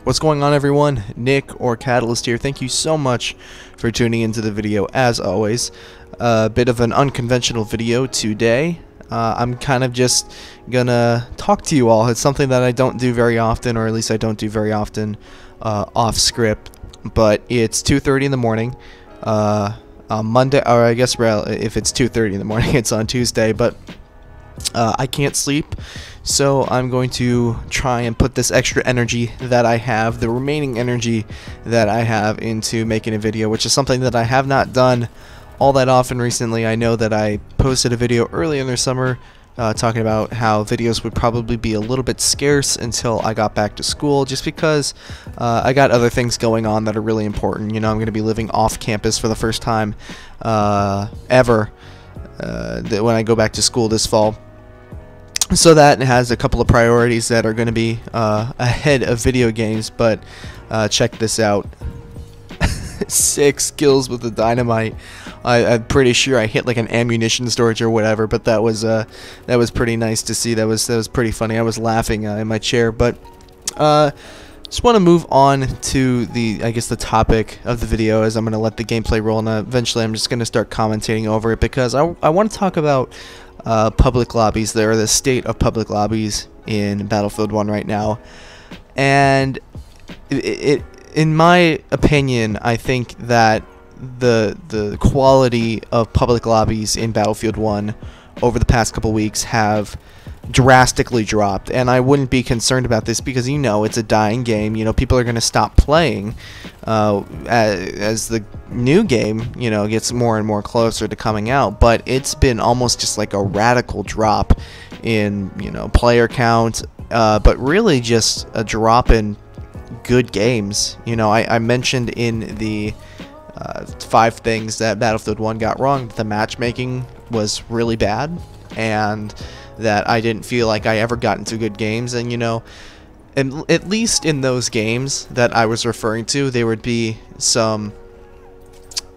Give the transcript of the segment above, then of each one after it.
What's going on, everyone? Nick or Catalyst here. Thank you so much for tuning into the video as always. A bit of an unconventional video today. I'm kind of just gonna talk to you all. It's something that I don't do very often, or at least I don't do very often off script. But it's 2:30 in the morning on Monday, or I guess if it's 2:30 in the morning, it's on Tuesday. But I can't sleep, so I'm going to try and put this extra energy that I have, the remaining energy that I have, into making a video, which is something that I have not done all that often recently. I know that I posted a video early in the summer talking about how videos would probably be a little bit scarce until I got back to school, just because I got other things going on that are really important. You know, I'm going to be living off campus for the first time ever when I go back to school this fall. So that has a couple of priorities that are going to be ahead of video games, but check this out. 6 kills with the dynamite. I'm pretty sure I hit like an ammunition storage or whatever, but that was pretty nice to see. That was pretty funny. I was laughing in my chair, but just want to move on to I guess the topic of the video, as I'm going to let the gameplay roll, and eventually I'm just going to start commentating over it, because I want to talk about public lobbies. There are the state of public lobbies in Battlefield 1 right now, and in my opinion, I think that the quality of public lobbies in Battlefield 1 over the past couple weeks have drastically dropped. And I wouldn't be concerned about this, because, you know, it's a dying game. You know, people are going to stop playing as the new game, you know, gets more and more closer to coming out. But it's been almost just like a radical drop in, you know, player count, but really just a drop in good games. You know, I mentioned in the 5 things that Battlefield 1 got wrong, that the matchmaking was really bad, and that I didn't feel like I ever got into good games. And, you know, and at least in those games that I was referring to, there would be some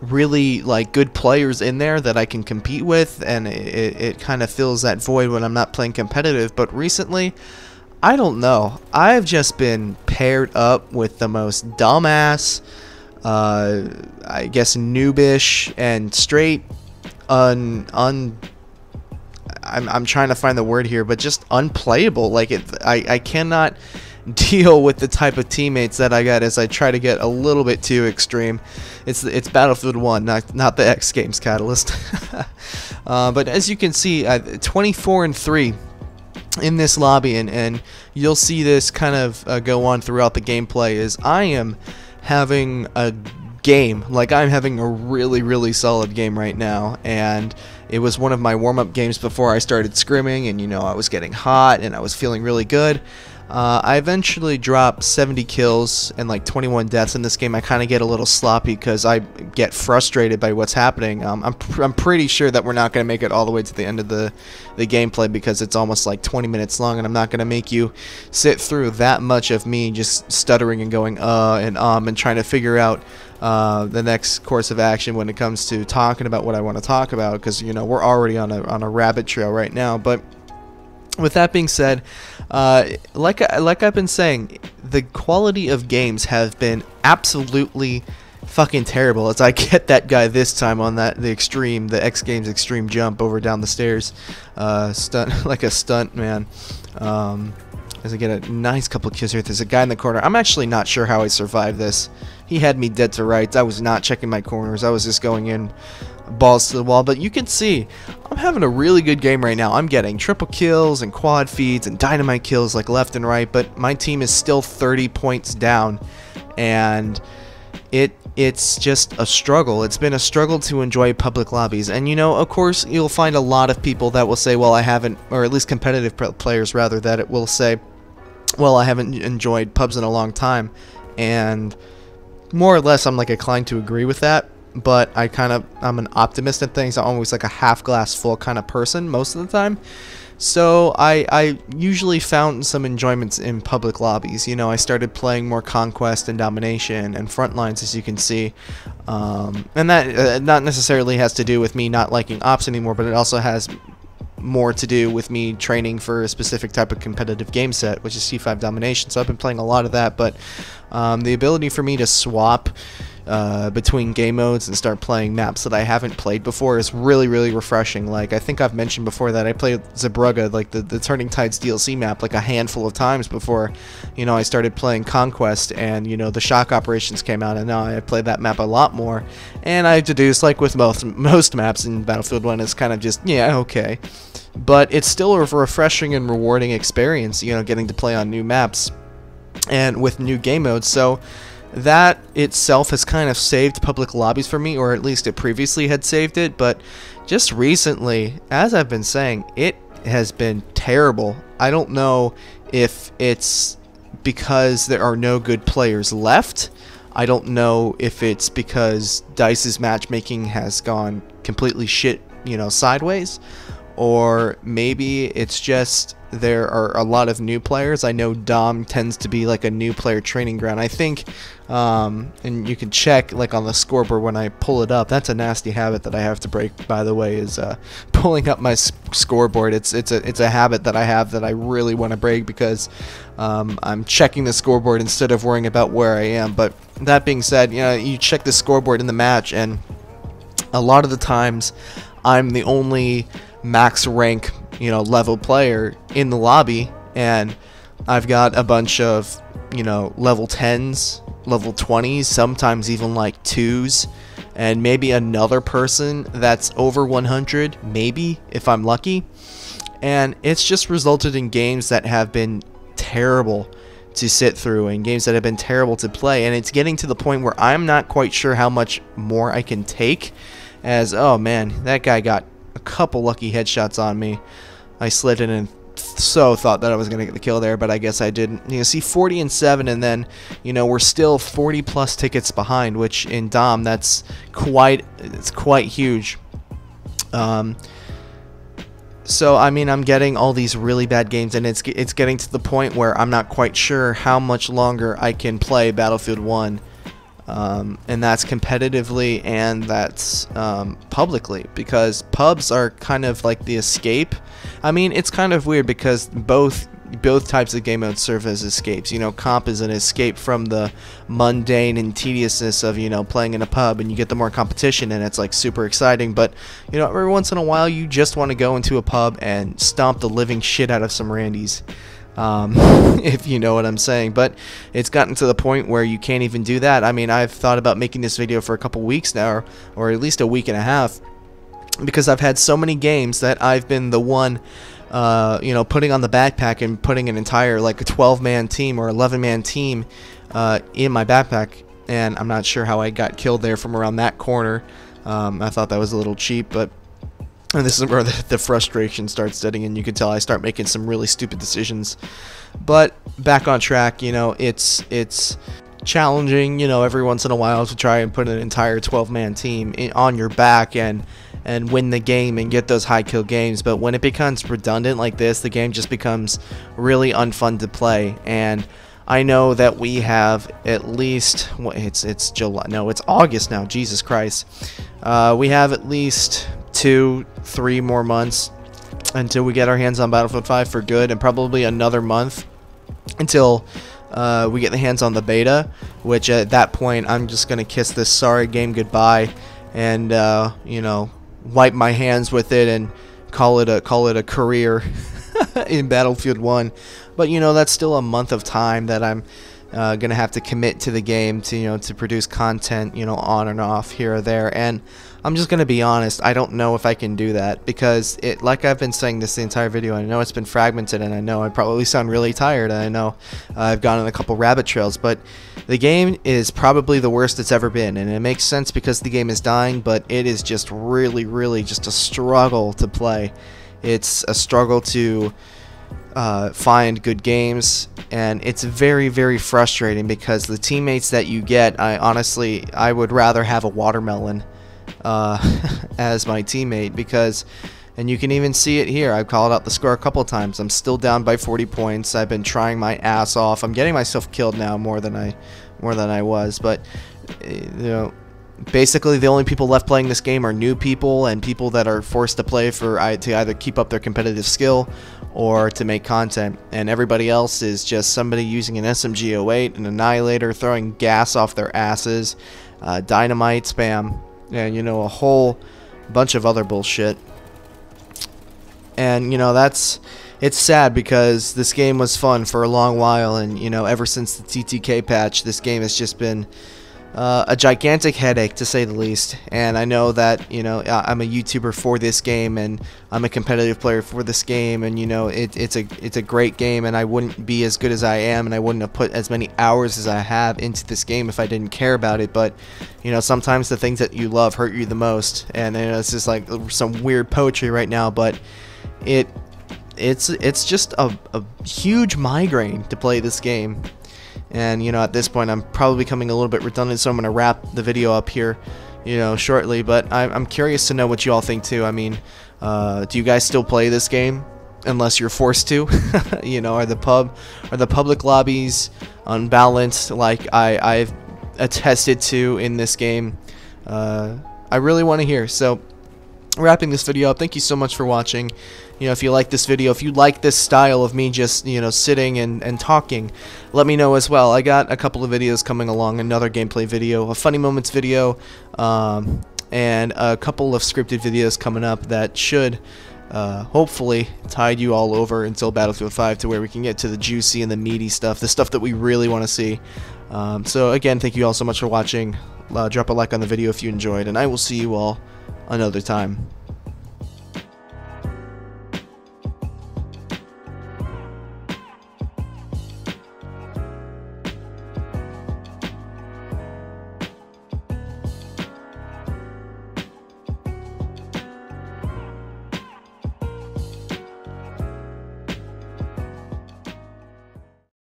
really like good players in there that I can compete with, and it kind of fills that void when I'm not playing competitive. But recently, I don't know, I've just been paired up with the most dumbass, I guess noobish and straight I'm trying to find the word here, but just unplayable. Like, I cannot deal with the type of teammates that I got as I try to get a little bit too extreme. It's Battlefield 1, not the X Games Catalyst. But as you can see, 24-3 in this lobby, and you'll see this kind of go on throughout the gameplay, is I am having a game. Like, I'm having a really solid game right now, and it was one of my warm-up games before I started scrimming, and, you know, I was getting hot and I was feeling really good. I eventually dropped 70 kills and like 21 deaths in this game. I kind of get a little sloppy because I get frustrated by what's happening. I'm pretty sure that we're not going to make it all the way to the end of the gameplay, because it's almost like 20 minutes long, and I'm not going to make you sit through that much of me just stuttering and going and trying to figure out the next course of action when it comes to talking about what I want to talk about, because, you know, we're already on a rabbit trail right now. But with that being said, like I've been saying, the quality of games have been absolutely fucking terrible. As I get that guy this time on the X Games extreme jump over down the stairs, stunt like a stunt man. As I get a nice couple kills here. There's a guy in the corner. I'm actually not sure how I survived this. He had me dead to rights. I was not checking my corners. I was just going in balls to the wall. But you can see I'm having a really good game right now. I'm getting triple kills and quad feeds and dynamite kills like left and right, but my team is still 30 points down, and it's just a struggle. It's been a struggle to enjoy public lobbies. And, you know, of course, you'll find a lot of people that will say, well, I haven't, or at least competitive players rather, that it will say, well, I haven't enjoyed pubs in a long time. And more or less, I'm like inclined to agree with that. But I'm an optimist in things. I'm always like a half glass full kind of person most of the time. So I usually found some enjoyments in public lobbies. You know, I started playing more Conquest and Domination and Frontlines, as you can see. And that not necessarily has to do with me not liking ops anymore, but it also has more to do with me training for a specific type of competitive game set, which is C5 domination. So I've been playing a lot of that, but the ability for me to swap between game modes and start playing maps that I haven't played before is really, really refreshing. Like, I think I've mentioned before that I played Zebrugga, like the Turning Tides DLC map, like a handful of times before, you know, I started playing Conquest, and, you know, the shock operations came out, and now I played that map a lot more. And I deduced, like with most maps in Battlefield 1, it's kind of just, yeah, okay. But it's still a refreshing and rewarding experience, you know, getting to play on new maps and with new game modes. So that itself has kind of saved public lobbies for me, or at least it previously had saved it. But just recently, as I've been saying, it has been terrible. I don't know if it's because there are no good players left. I don't know if it's because DICE's matchmaking has gone completely shit, you know, sideways, or maybe it's just there are a lot of new players. I know Dom tends to be like a new player training ground. I think, and you can check like on the scoreboard when I pull it up. That's a nasty habit that I have to break, by the way, is pulling up my scoreboard. It's a habit that I have that I really want to break, because I'm checking the scoreboard instead of worrying about where I am. But that being said, you know, you check the scoreboard in the match, and a lot of the times I'm the only max rank, you know, level player in the lobby, and I've got a bunch of, you know, level 10s, level 20s, sometimes even like 2s, and maybe another person that's over 100, maybe, if I'm lucky. And it's just resulted in games that have been terrible to sit through, and games that have been terrible to play, and it's getting to the point where I'm not quite sure how much more I can take, as, oh man, that guy got a couple lucky headshots on me. I slid in and so thought that I was going to get the kill there, but I guess I didn't. You see 40 and 7, and then, you know, we're still 40 plus tickets behind, which in Dom, it's quite huge. So I mean, I'm getting all these really bad games, and it's getting to the point where I'm not quite sure how much longer I can play Battlefield 1. And that's competitively, and that's publicly, because pubs are kind of like the escape. I mean, it's kind of weird because both types of game modes serve as escapes. You know, comp is an escape from the mundane and tediousness of, you know, playing in a pub, and you get the more competition, and it's like super exciting. But, you know, every once in a while you just want to go into a pub and stomp the living shit out of some randies. If you know what I'm saying. But it's gotten to the point where you can't even do that. I mean, I've thought about making this video for a couple weeks now, or at least a week and a half, because I've had so many games that I've been the one, you know, putting on the backpack and putting an entire, like, a 12-man team or 11-man team in my backpack, and I'm not sure how I got killed there from around that corner. I thought that was a little cheap, but and this is where the frustration starts setting in. You can tell I start making some really stupid decisions. But back on track, you know, it's challenging, you know, every once in a while to try and put an entire 12-man team on your back and win the game and get those high kill games. But when it becomes redundant like this, the game just becomes really unfun to play. And I know that we have at least, it's July, no, it's August now, Jesus Christ. We have at least 2-3 more months until we get our hands on Battlefield 5 for good, and probably another month until we get the hands on the beta, which at that point I'm just gonna kiss this sorry game goodbye and you know, wipe my hands with it and call it a career in Battlefield 1. But you know, that's still a month of time that I'm gonna have to commit to the game to, you know, to produce content, you know, on and off here or there. And I'm just gonna be honest, I don't know if I can do that, because it, like I've been saying this the entire video, I know it's been fragmented, and I know I probably sound really tired, and I know I've gone on a couple rabbit trails, but the game is probably the worst it's ever been, and it makes sense because the game is dying, but it is just really just a struggle to play. It's a struggle to find good games, and it's very frustrating because the teammates that you get, I would rather have a watermelon as my teammate, because, and you can even see it here, I've called out the score a couple of times, I'm still down by 40 points, I've been trying my ass off, I'm getting myself killed now more than I was, but you know, Basically, the only people left playing this game are new people and people that are forced to play to either keep up their competitive skill or to make content. And everybody else is just somebody using an SMG-08, an Annihilator, throwing gas off their asses, dynamite spam, and, you know, a whole bunch of other bullshit. And, you know, it's sad because this game was fun for a long while, and, you know, ever since the TTK patch, this game has just been a gigantic headache, to say the least. And I know that, you know, I'm a YouTuber for this game, and I'm a competitive player for this game, and, you know, it's a great game, and I wouldn't be as good as I am, and I wouldn't have put as many hours as I have into this game if I didn't care about it. But, you know, sometimes the things that you love hurt you the most, and, you know, it's just like some weird poetry right now, but it's just a huge migraine to play this game. And, you know, at this point, I'm probably becoming a little bit redundant, so I'm going to wrap the video up here, you know, shortly. But I'm curious to know what you all think, too. I mean, do you guys still play this game? Unless you're forced to? You know, are the public lobbies unbalanced like I've attested to in this game? I really want to hear. So, wrapping this video up, thank you so much for watching. You know, if you like this video, if you like this style of me just, you know, sitting and talking, let me know as well. I got a couple of videos coming along, another gameplay video, a funny moments video, and a couple of scripted videos coming up that should hopefully tide you all over until Battlefield 5, to where we can get to the juicy and the meaty stuff, the stuff that we really want to see. So again, thank you all so much for watching. Drop a like on the video if you enjoyed, and I will see you all another time.